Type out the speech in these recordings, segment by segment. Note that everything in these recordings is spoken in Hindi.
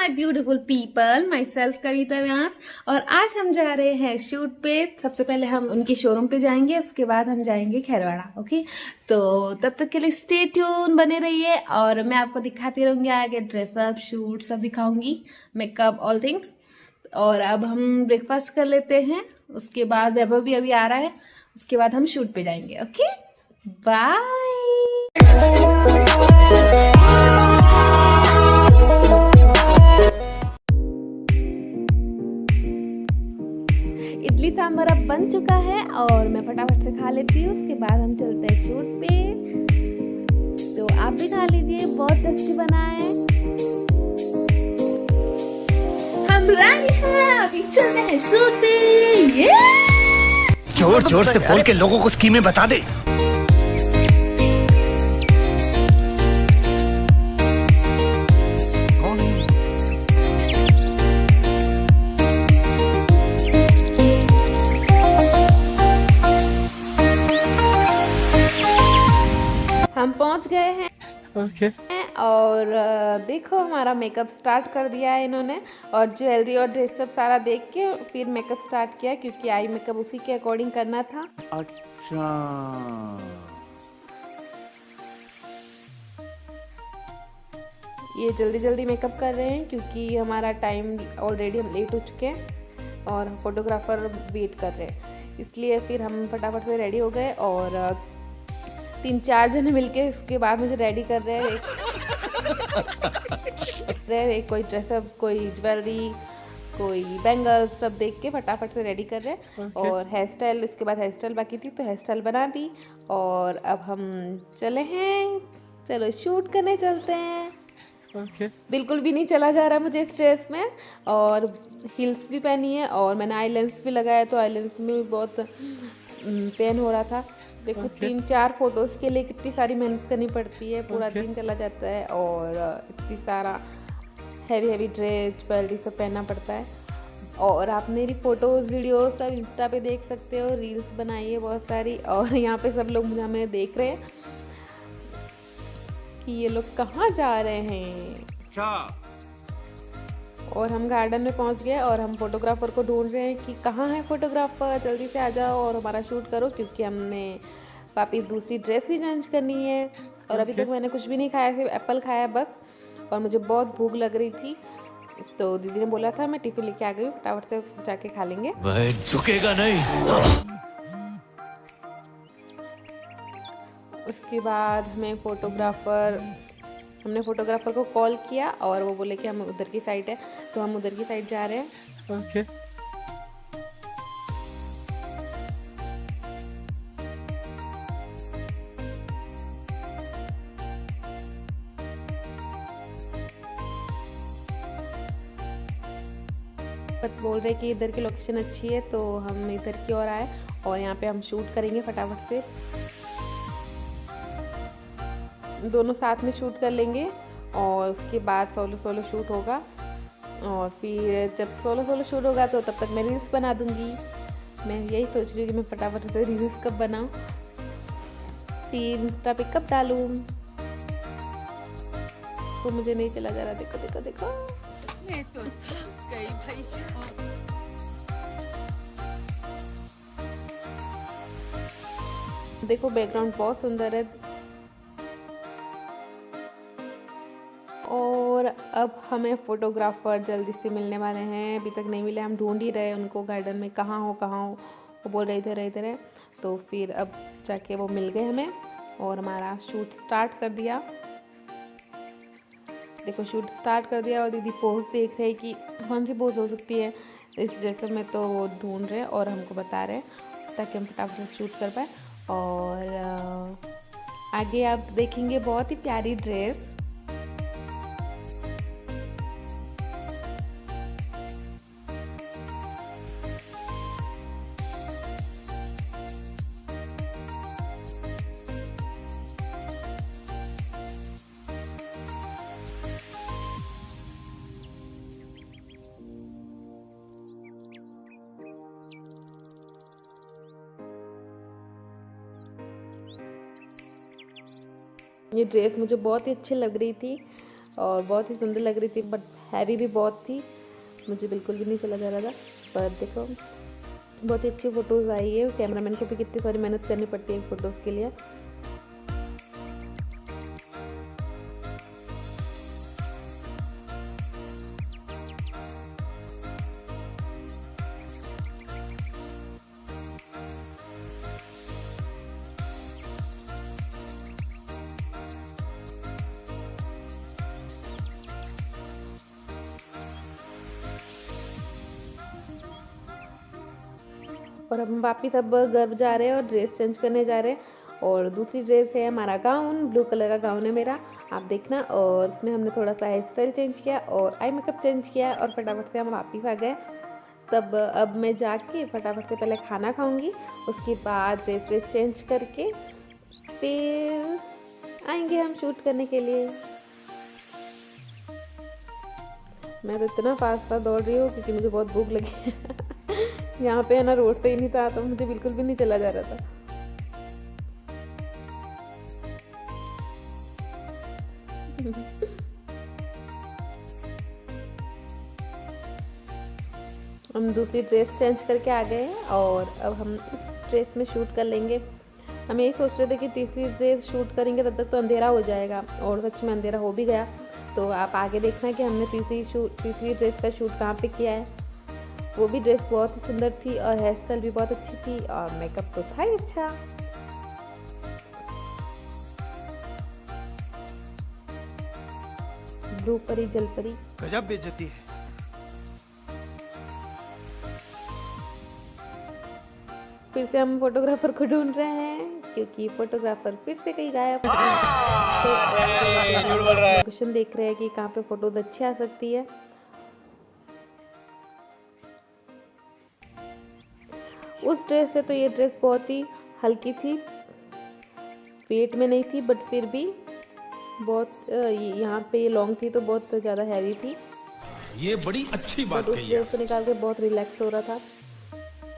My beautiful people, myself Kavita Vyas. और आज हम जा रहे हैं शूट पे। सबसे पहले हम उनके शोरूम पे जाएंगे, उसके बाद हम जाएंगे खैरवाड़ा। ओके, तो तब तक के लिए स्टे ट्यून, बने रहिए और मैं आपको दिखाती रहूंगी आगे। ड्रेसअप, शूट सब दिखाऊंगी, मेकअप, ऑल थिंग्स। और अब हम ब्रेकफास्ट कर लेते हैं, उसके बाद वैभव भी अभी आ रहा है, उसके बाद हम शूट पे जाएंगे। Okay, bye. इडली सांभर अब बन चुका है और मैं फटाफट से खा लेती हूँ, उसके बाद हम चलते हैं शूट पे। तो आप भी खा लीजिए, बहुत टेस्टी बना है। हम रेडी हैं, अभी चलते हैं शूट पे। जोर जोर से बोल के लोगों को स्कीमें बता दे। हम पहुंच गए हैं। ओके। और देखो हमारा मेकअप स्टार्ट कर दिया है इन्होंने, और ज्वेलरी और ड्रेस सब सारा देख के फिर मेकअप स्टार्ट किया, क्योंकि आई मेकअप उसी के अकॉर्डिंग करना था। अच्छा, ये जल्दी जल्दी मेकअप कर रहे हैं क्योंकि हमारा टाइम ऑलरेडी, हम लेट हो चुके हैं और फोटोग्राफर वेट कर रहे हैं, इसलिए फिर हम फटाफट से रेडी हो गए। और 3-4 जने मिलके इसके बाद मुझे रेडी कर रहे हैं। कोई ड्रेसअप, कोई ज्वेलरी, कोई बैंगल्स, सब देख के फटाफट से रेडी कर रहे हैं। और हेयर स्टाइल, इसके बाद हेयर स्टाइल बाकी थी तो हेयर स्टाइल बना दी। और अब हम चले हैं, चलो शूट करने चलते हैं। बिल्कुल भी नहीं चला जा रहा मुझे इस ड्रेस में, और हील्स भी पहनी है और मैंने आई लेंस भी लगाया, तो आई लेंस में भी बहुत पेन हो रहा था। देखो 3-4 फोटोज़ के लिए कितनी सारी मेहनत करनी पड़ती है, पूरा दिन चला जाता है और इतनी सारा हैवी ड्रेस, ज्वेलरी सब पहनना पड़ता है। और आप मेरी फ़ोटोज़, वीडियोस सब इंस्टा पे देख सकते हो, रील्स बनाई है बहुत सारी। और यहाँ पे सब लोग मुझे हमें देख रहे हैं कि ये लोग कहाँ जा रहे हैं। और हम गार्डन में पहुंच गए और हम फोटोग्राफर को ढूंढ रहे हैं कि कहाँ है फोटोग्राफर, जल्दी से आ जाओ और हमारा शूट करो, क्योंकि हमने वापिस दूसरी ड्रेस भी चेंज करनी है। और अभी तक मैंने कुछ भी नहीं खाया, सिर्फ एप्पल खाया बस। और मुझे बहुत भूख लग रही थी, तो दीदी ने बोला था, मैं टिफिन लेके आ गई, फटाफट से जाके खा लेंगे। झुकेगा नहीं। उसके बाद हमने फोटोग्राफर को कॉल किया और वो बोले कि हम उधर की साइड है, तो हम उधर की साइड जा रहे हैं। ओके। बोल रहे कि इधर की लोकेशन अच्छी है, तो हम इधर की ओर आए और यहाँ पे हम शूट करेंगे फटाफट से। दोनों साथ में शूट कर लेंगे और उसके बाद सोलो शूट होगा। और फिर जब सोलो शूट होगा तो तब तक मैं रील्स बना दूंगी। मैं यही सोच रही हूँ कि मैं फटाफट से रील्स कब बनाऊँ, फिर इंस्टा पे कब डालूँ, तो मुझे नहीं चला जा रहा। देखो देखो देखो, मैं तो गई भाई। देखो बैकग्राउंड बहुत सुंदर है। और अब हमें फोटोग्राफर जल्दी से मिलने वाले हैं, अभी तक नहीं मिले, हम ढूंढ ही रहे उनको गार्डन में, कहाँ हो। वो बोल रहे इधर है, तो फिर अब जाके वो मिल गए हमें और हमारा शूट स्टार्ट कर दिया। देखो शूट स्टार्ट कर दिया और दीदी पोज देख रहे हैं कि कौन सी पोज हो सकती है इस जैसे में, तो वो ढूंढ रहे हैं और हमको बता रहे हैं ताकि हम फटाफट से शूट कर पाए। और आगे आप देखेंगे बहुत ही प्यारी ड्रेस। ये ड्रेस मुझे बहुत ही अच्छी लग रही थी और बहुत ही सुंदर लग रही थी, बट हैवी भी बहुत थी, मुझे बिल्कुल भी नहीं चला जा रहा था। पर देखो बहुत ही अच्छी फ़ोटोज़ आई है। कैमरामैन को भी कितनी सारी मेहनत करनी पड़ती है फ़ोटोज़ के लिए। और अब हम वापिस अब घर जा रहे हैं और ड्रेस चेंज करने जा रहे हैं। और दूसरी ड्रेस है हमारा गाउन, ब्लू कलर का गाउन है मेरा, आप देखना। और इसमें हमने थोड़ा सा हेयर स्टाइल चेंज किया और आई मेकअप चेंज किया और फटाफट से हम वापिस आ गए। तब अब मैं जाके फटाफट से पहले खाना खाऊंगी, उसके बाद ड्रेस चेंज करके फिर आएंगे हम शूट करने के लिए। मैं तो इतना फास्ट दौड़ रही हूँ क्योंकि मुझे बहुत भूख लगी है। यहाँ पे है ना, रोड पे ही नहीं था तो मुझे बिल्कुल भी नहीं चला जा रहा था। हम दूसरी ड्रेस चेंज करके आ गए हैं और अब हम इस ड्रेस में शूट कर लेंगे। हम यही सोच रहे थे कि तीसरी ड्रेस शूट करेंगे तब तक तो अंधेरा हो जाएगा, और सच में अंधेरा हो भी गया। तो आप आगे देखना कि हमने तीसरी ड्रेस का शूट कहाँ पे किया है। वो भी ड्रेस बहुत ही सुंदर थी और हेयर स्टाइल भी बहुत अच्छी थी और मेकअप तो था ही अच्छा। ब्लू परी जल परी, गजब बेइज्जती है। फिर से हम फोटोग्राफर को ढूंढ रहे हैं क्योंकि फोटोग्राफर फिर से कहीं गायब। लोकेशन देख रहे हैं कि कहाँ पे फोटोज अच्छी आ सकती है। उस ड्रेस से तो ये ड्रेस बहुत ही हल्की थी, वेट में नहीं थी, बट फिर भी बहुत यहाँ पे ये लॉन्ग थी तो बहुत ज़्यादा हैवी थी। ये बड़ी अच्छी बात कही है। उस ड्रेस को निकाल के बहुत रिलैक्स हो रहा था।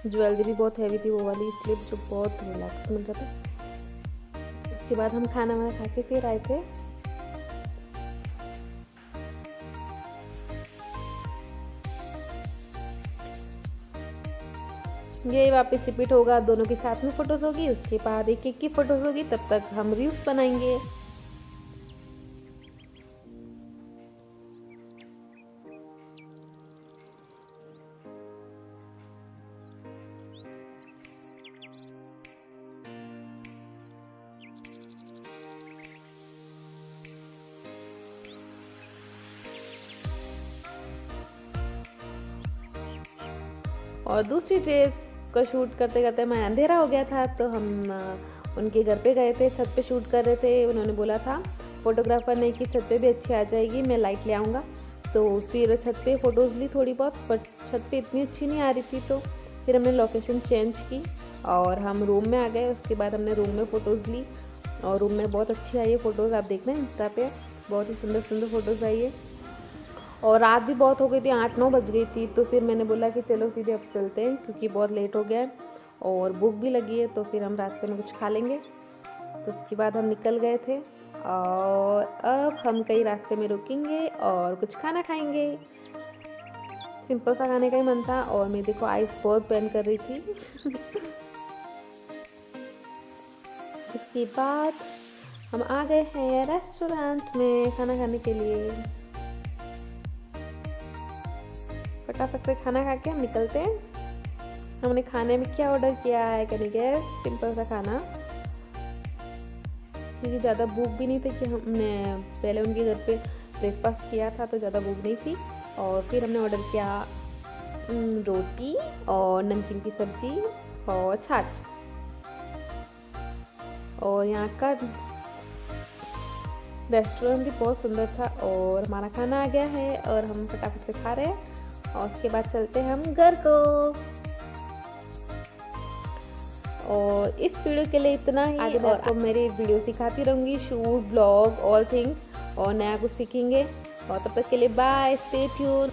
ज्वेलरी भी बहुत हैवी थी वो वाली, इसलिए जो बहुत रिलैक्स मिल रहा था। उसके बाद हम खाना वाना खा के फिर आए थे। ये वापस रिपीट होगा, दोनों के साथ में फोटोज होगी, उसके बाद एक एक की फोटोज होगी। तब तक हम रील्स बनाएंगे। और दूसरी ड्रेस को शूट करते करते मैं अंधेरा हो गया था, तो हम उनके घर पे गए थे, छत पे शूट कर रहे थे। उन्होंने बोला था फोटोग्राफर ने कि छत पे भी अच्छी आ जाएगी, मैं लाइट ले आऊँगा। तो फिर छत पे फ़ोटोज़ ली थोड़ी बहुत, पर छत पे इतनी अच्छी नहीं आ रही थी। तो फिर हमने लोकेशन चेंज की और हम रूम में आ गए। उसके बाद हमने रूम में फ़ोटोज़ ली और रूम में बहुत अच्छी आई है फ़ोटोज़, आप देखना इंस्टा पे बहुत ही सुंदर सुंदर फ़ोटोज़ आई है। और रात भी बहुत हो गई थी, 8-9 बज गई थी। तो फिर मैंने बोला कि चलो सीधे अब चलते हैं क्योंकि बहुत लेट हो गया है और भूख भी लगी है, तो फिर हम रास्ते में कुछ खा लेंगे। तो उसके बाद हम निकल गए थे और अब हम कहीं रास्ते में रुकेंगे और कुछ खाना खाएंगे। सिंपल सा खाने का ही मन था और मैं देखो आइस बहुत पेन कर रही थी। उसके बाद हम आ गए हैं रेस्टोरेंट में खाना खाने के लिए। फटाफट से खाना खा के हम निकलते हैं। हमने खाने में क्या ऑर्डर किया है, कहने के सिंपल सा खाना, क्योंकि ज़्यादा भूख भी नहीं थी कि हमने पहले उनके घर पे ब्रेकफास्ट किया था तो ज़्यादा भूख नहीं थी। और फिर हमने ऑर्डर किया रोटी और नमकीन की सब्जी और छाछ। और यहाँ का रेस्टोरेंट भी बहुत सुंदर था और हमारा खाना आ गया है और हम फटाफट से खा रहे हैं और उसके बाद चलते हैं हम घर को। और इस वीडियो के लिए इतना ही। आगे मैं आपको मेरी वीडियो सिखाती रहूँगी, शूट, ब्लॉग, ऑल थिंग्स, और नया कुछ सीखेंगे। और तब तक के लिए बाय, स्टे ट्यून।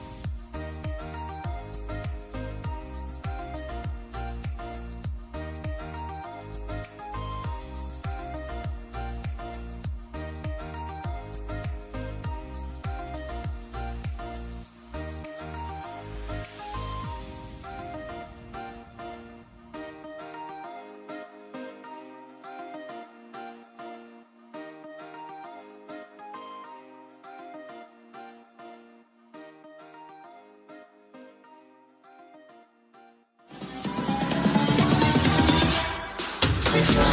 है।